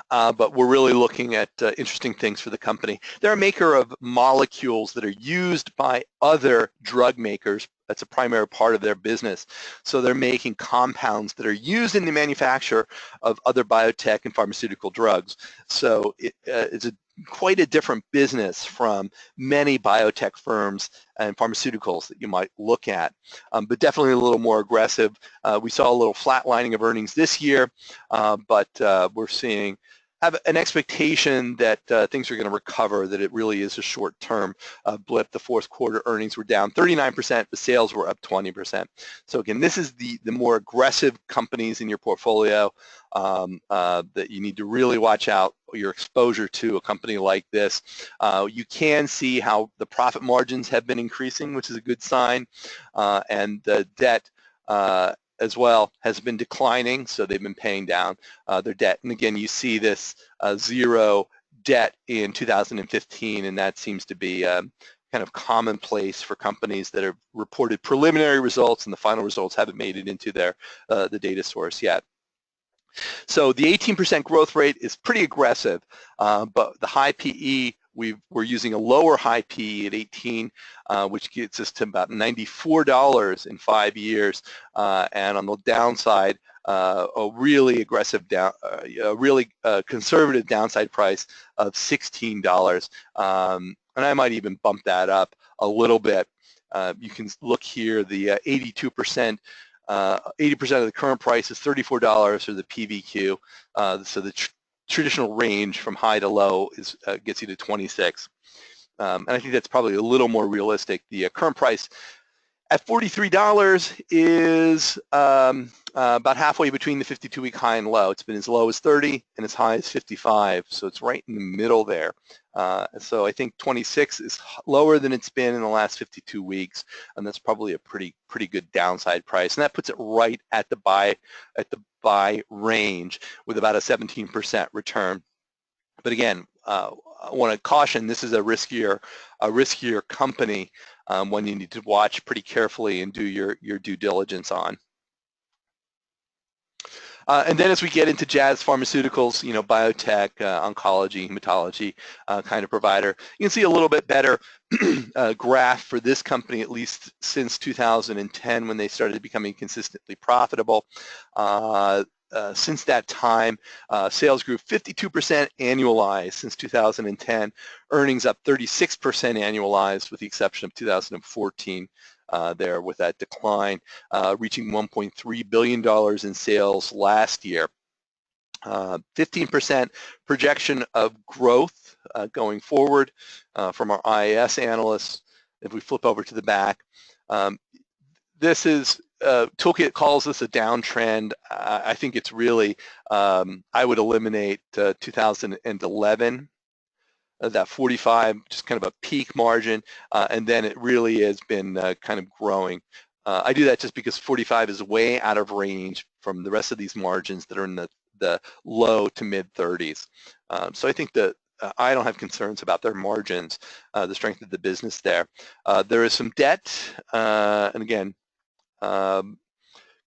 But we're really looking at interesting things for the company. They're a maker of molecules that are used by other drug makers. That's a primary part of their business. So they're making compounds that are used in the manufacture of other biotech and pharmaceutical drugs. So it's quite a different business from many biotech firms and pharmaceuticals that you might look at, but definitely a little more aggressive. We saw a little flatlining of earnings this year, but we're have an expectation that things are going to recover, that it really is a short-term blip. The fourth quarter earnings were down 39%, the sales were up 20%. So again, this is the more aggressive companies in your portfolio that you need to really watch out your exposure to a company like this. You can see how the profit margins have been increasing, which is a good sign, and the debt as well has been declining, so they've been paying down their debt. And again, you see this zero debt in 2015, and that seems to be kind of commonplace for companies that have reported preliminary results and the final results haven't made it into their the data source yet. So the 18% growth rate is pretty aggressive, but the high PE, we're using a lower high PE at 18, which gets us to about $94 in 5 years, and on the downside, a really aggressive conservative downside price of $16, and I might even bump that up a little bit. You can look here, the 82%. 80% of the current price is $34 for the PVQ, so the traditional range from high to low is gets you to 26, and I think that's probably a little more realistic. The current price at $43 is about halfway between the 52-week high and low. It's been as low as 30 and as high as 55, so it's right in the middle there. So I think 26 is lower than it's been in the last 52 weeks, and that's probably a pretty good downside price, and that puts it right at the buy range with about a 17% return. But again, I want to caution, this is a riskier company, one you need to watch pretty carefully and do your due diligence on. And then as we get into Jazz Pharmaceuticals, you know, biotech, oncology, hematology kind of provider, you can see a little bit better graph for this company, at least since 2010 when they started becoming consistently profitable. Since that time, sales grew 52% annualized since 2010, earnings up 36% annualized with the exception of 2014. There with that decline, reaching $1.3 billion in sales last year. 15% projection of growth going forward from our IAS analysts. If we flip over to the back, this is Toolkit calls this a downtrend. I think it's really, I would eliminate 2011. That 45, just kind of a peak margin, and then it really has been kind of growing. I do that just because 45 is way out of range from the rest of these margins that are in the low to mid 30s. So I think that I don't have concerns about their margins, the strength of the business there. There is some debt, and again,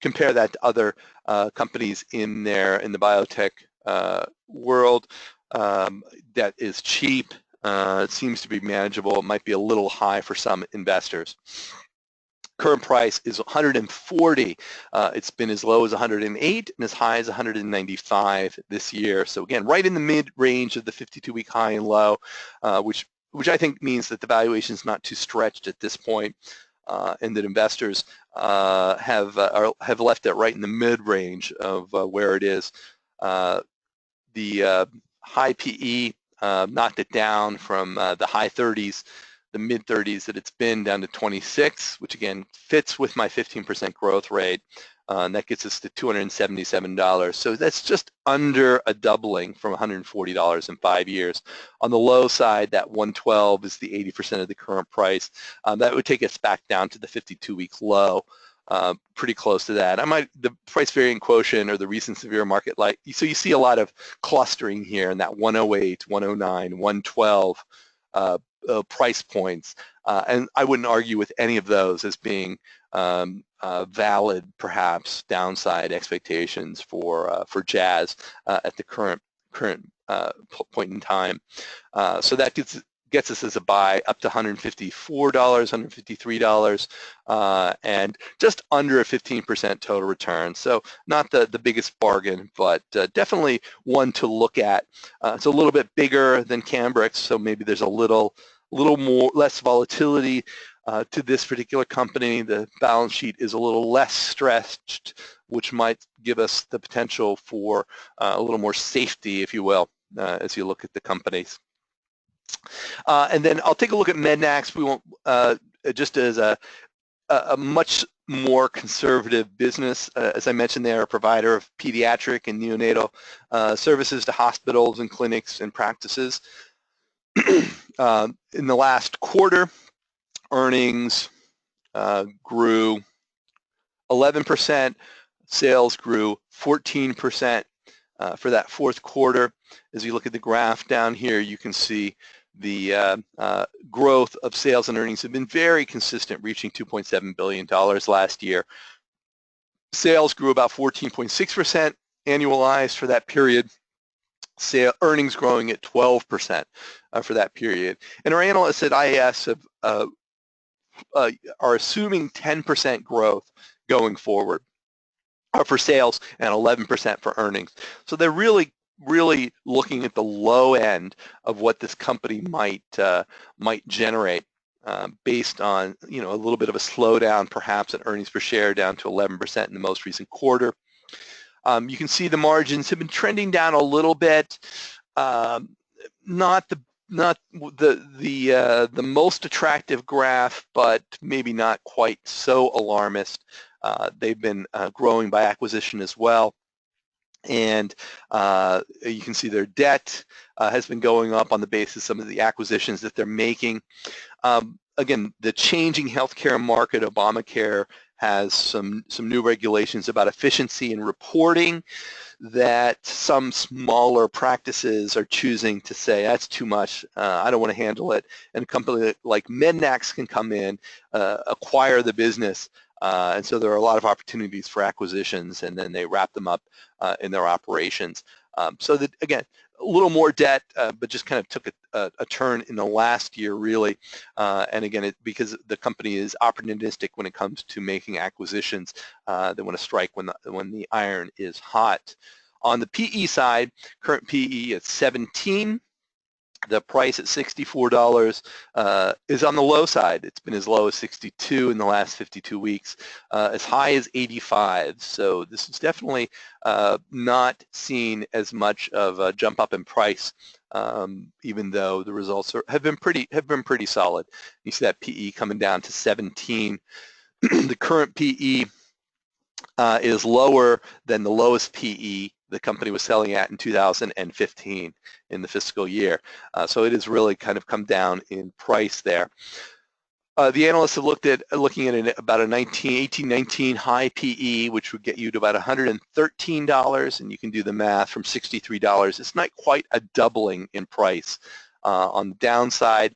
compare that to other companies in the biotech world, that is cheap. It seems to be manageable. It might be a little high for some investors. Current price is 140. It's been as low as 108 and as high as 195 this year. So again, right in the mid-range of the 52-week high and low, which I think means that the valuation is not too stretched at this point, and that investors have left it right in the mid-range of where it is. The high PE knocked it down from the high 30s, the mid 30s that it's been, down to 26, which again fits with my 15% growth rate, and that gets us to $277. So that's just under a doubling from $140 in 5 years. On the low side, that 112 is the 80% of the current price. That would take us back down to the 52-week low. Pretty close to that. The price variance quotient, or the recent severe market, so you see a lot of clustering here in that 108, 109, 112 price points, and I wouldn't argue with any of those as being valid, perhaps, downside expectations for Jazz at the current point in time. So that gets us as a buy up to $154, $153, and just under a 15% total return. So not the biggest bargain, but definitely one to look at. It's a little bit bigger than Cambrex, so maybe there's a little less volatility to this particular company. The balance sheet is a little less stretched, which might give us the potential for a little more safety, if you will, as you look at the companies. And then I'll take a look at Mednax. We won't, just as a much more conservative business. As I mentioned, they are a provider of pediatric and neonatal services to hospitals and clinics and practices. In the last quarter, earnings grew 11%, sales grew 14% for that fourth quarter. As you look at the graph down here, you can see the growth of sales and earnings have been very consistent, reaching $2.7 billion last year. Sales grew about 14.6% annualized for that period. Earnings growing at 12% for that period. And our analysts at IAS are assuming 10% growth going forward for sales and 11% for earnings. So they're really looking at the low end of what this company might generate, based on a little bit of a slowdown, perhaps, in earnings per share, down to 11% in the most recent quarter. You can see the margins have been trending down a little bit. Not the most attractive graph, but maybe not quite so alarmist. They've been growing by acquisition as well. And you can see their debt has been going up on the basis of some of the acquisitions that they're making. Again, the changing healthcare market, Obamacare, has some new regulations about efficiency in reporting that some smaller practices are choosing to say, that's too much, I don't want to handle it. And a company like Mednax can come in, acquire the business, and so there are a lot of opportunities for acquisitions, and then they wrap them up in their operations. So that, again, a little more debt, but just kind of took a turn in the last year, really. And again, because the company is opportunistic when it comes to making acquisitions, they want to strike when the iron is hot. On the PE side, current PE at 17. The price at $64 is on the low side. It's been as low as 62 in the last 52 weeks, as high as 85. So this is definitely not seen as much of a jump up in price, even though the results have been pretty solid. You see that PE coming down to 17. The current PE is lower than the lowest PE the company was selling at in 2015 in the fiscal year. So it has really kind of come down in price there. The analysts have looking at about a 18-19 high PE, which would get you to about $113, and you can do the math from $63. It's not quite a doubling in price On the downside,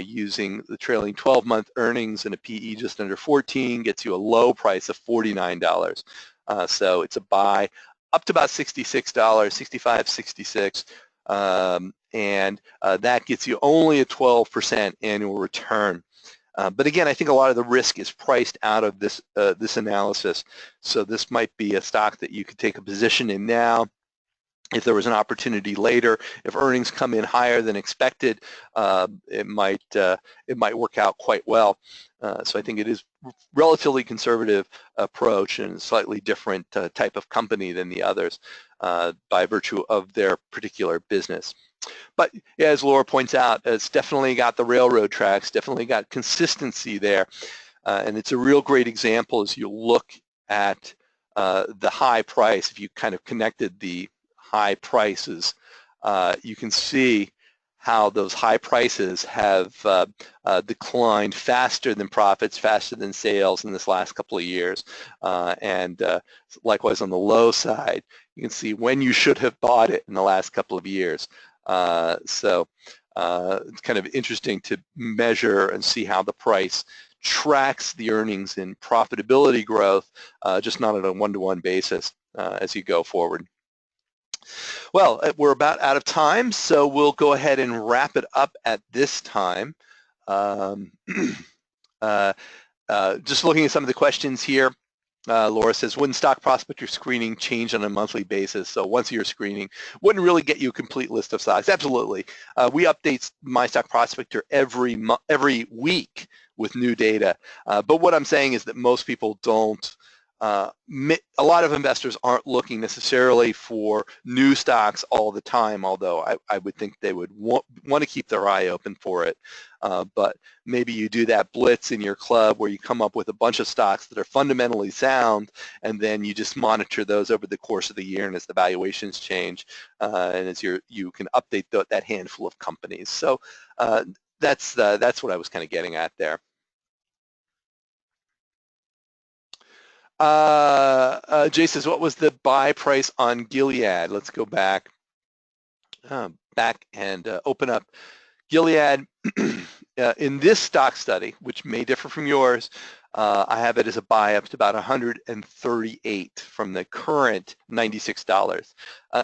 using the trailing 12-month earnings and a PE just under 14 gets you a low price of $49. So it's a buy up to about $66, 65, 66, and that gets you only a 12% annual return. But again, I think a lot of the risk is priced out of this this analysis. So this might be a stock that you could take a position in now. If there was an opportunity later, if earnings come in higher than expected, it might work out quite well. So I think it is relatively conservative approach and a slightly different type of company than the others by virtue of their particular business. But yeah, as Laura points out, it's definitely got the railroad tracks, definitely got consistency there, and it's a real great example as you look at the high price. If you kind of connected the high prices, you can see how those high prices have declined faster than profits, faster than sales in this last couple of years. And likewise on the low side, you can see when you should have bought it in the last couple of years. So it's kind of interesting to measure and see how the price tracks the earnings and profitability growth, just not on a one-to-one basis as you go forward. Well, we're about out of time, so we'll go ahead and wrap it up at this time. Just looking at some of the questions here, Laura says, wouldn't Stock Prospector screening change on a monthly basis? So once you're screening, wouldn't really get you a complete list of stocks. Absolutely. We update my Stock Prospector every week with new data. But what I'm saying is that most people don't. A lot of investors aren't looking necessarily for new stocks all the time, although I would think they would want to keep their eye open for it. But maybe you do that blitz in your club where you come up with a bunch of stocks that are fundamentally sound, and then you just monitor those over the course of the year, and as the valuations change, and as you can update that handful of companies. So that's what I was kind of getting at there. Jay says, what was the buy price on Gilead? Let's go back and open up Gilead. In this stock study, which may differ from yours, I have it as a buy up to about 138 from the current $96.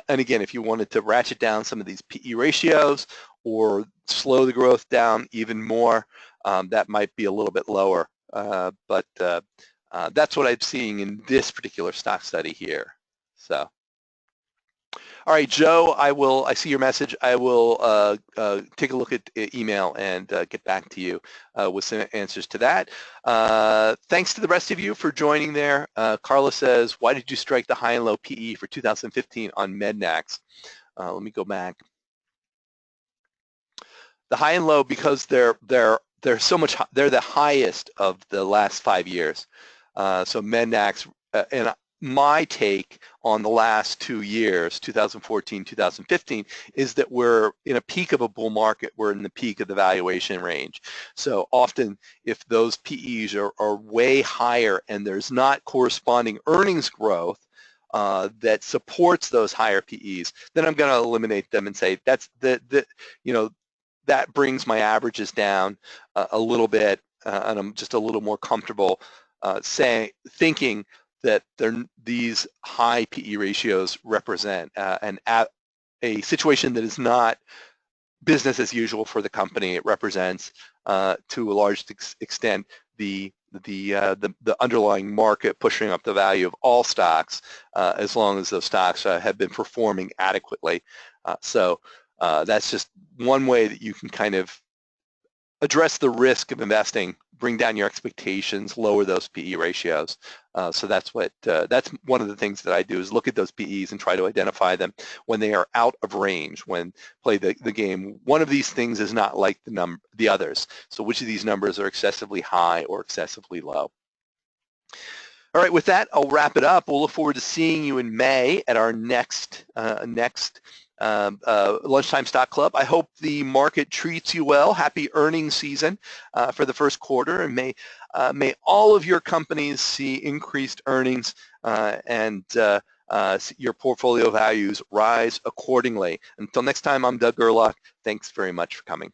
And again, if you wanted to ratchet down some of these PE ratios or slow the growth down even more, that might be a little bit lower. But that's what I'm seeing in this particular stock study here. So, all right, Joe, I see your message. I will take a look at email and get back to you with some answers to that. Thanks to the rest of you for joining there. Carla says, why did you strike the high and low PE for 2015 on Mednax? Let me go back. The high and low, because they're so much, they're the highest of the last 5 years. So Mednax, and my take on the last 2 years, 2014, 2015, is that we're in a peak of a bull market. We're in the peak of the valuation range. So often, if those PEs are way higher and there's not corresponding earnings growth that supports those higher PEs, then I'm going to eliminate them and say that's that brings my averages down a little bit, and I'm just a little more comfortable thinking that these high PE ratios represent a situation that is not business as usual for the company. It represents, to a large extent, the underlying market pushing up the value of all stocks, as long as those stocks have been performing adequately. So that's just one way that you can kind of address the risk of investing, bring down your expectations, lower those PE ratios. So that's one of the things that I do, is look at those PEs and try to identify them when they are out of range, when play the game. One of these things is not like the others. So which of these numbers are excessively high or excessively low? All right, with that, I'll wrap it up. We'll look forward to seeing you in May at our next Lunchtime Stock Club. I hope the market treats you well. Happy earnings season for the first quarter, and may all of your companies see increased earnings and your portfolio values rise accordingly. Until next time, I'm Doug Gerlach. Thanks very much for coming.